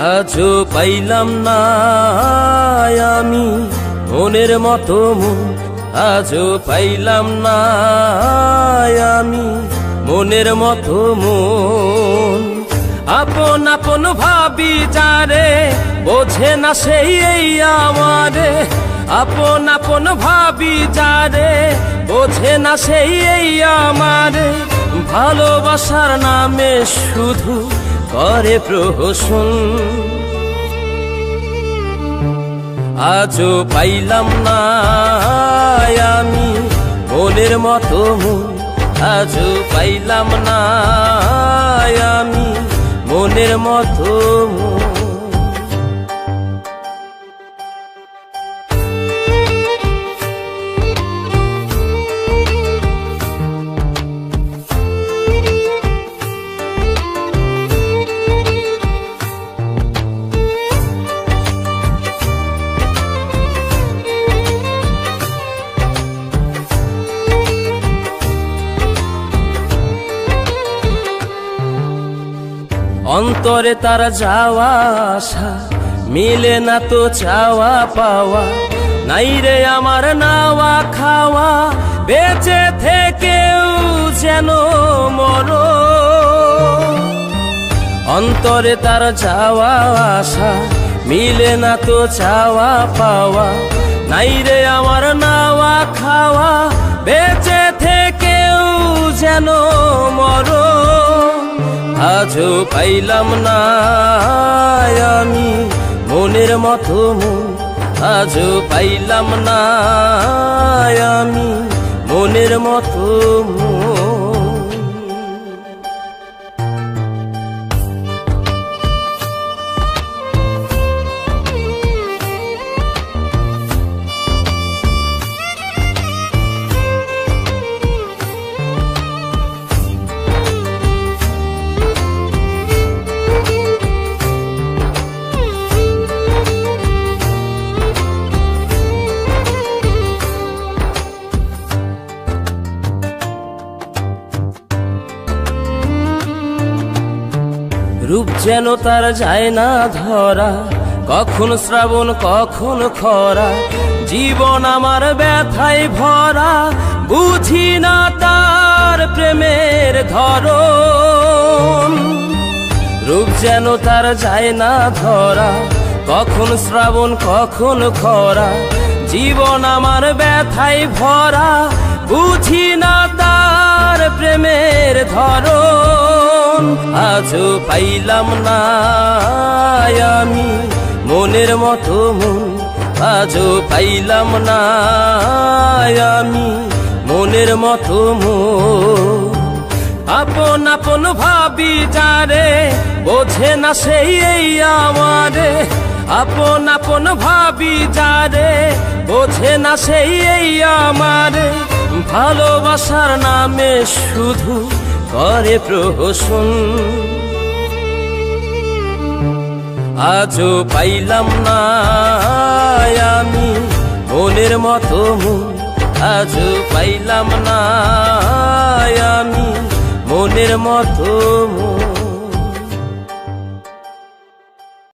আজও পাইলাম না আমি মনের মতো মন, আজও পাইলাম না আমি মনের মতো মন। আপন আপন ভাবি যারে বোঝে না সেই এই আমারে, আপন আপন ভাবি যারে বোঝে না সেই এই আমারে। ভালোবাসার নামে শুধু করে প্রহসন, আজও পাইলাম না আমি মনের মতো মন, আজও পাইলাম না আমি মনের মতো মন। অন্তরে তার যাওয়া আসা মিলে না তো চাওয়া পাওয়া, নাই রে আমার নাওয়া খাওয়া বেঁচে থেকেও যেন মরণ। অন্তরে তার যাওয়া আসা মিলে না তো চাওয়া পাওয়া, নাই রে আমার নাওয়া খাওয়া বেঁচে থেকেও যেন মরণ। আজও পাইলাম না আমি মনের মতো মন, আজও পাইলাম না আমি মনের মতো মন। রূপ যেন তার যায় না ধরা, কখন শ্রাবণ কখন খরা, জীবন আমার ব্যথায় ভরা, বুঝি না তার প্রেমের ধরন। রূপ যেন তার যায় না ধরা, কখন শ্রাবণ কখন খরা, জীবন আমার ব্যথায় ভরা, বুঝি না তার প্রেমের ধরন। আজও পাইলাম না আমি মনের মতো মন, আজও পাইলাম না আমি মনের মতো মন। আপন আপন ভাবি যারে বোঝে না সেই এই আমারে, আপন আপন ভাবি যারে বোঝে না সেই এই আমারে। ভালোবাসার নামে শুধু করে প্রহসন, আজও পাইলাম না আমি মনের মতো মন, আজও পাইলাম না আমি মনের মতো মন।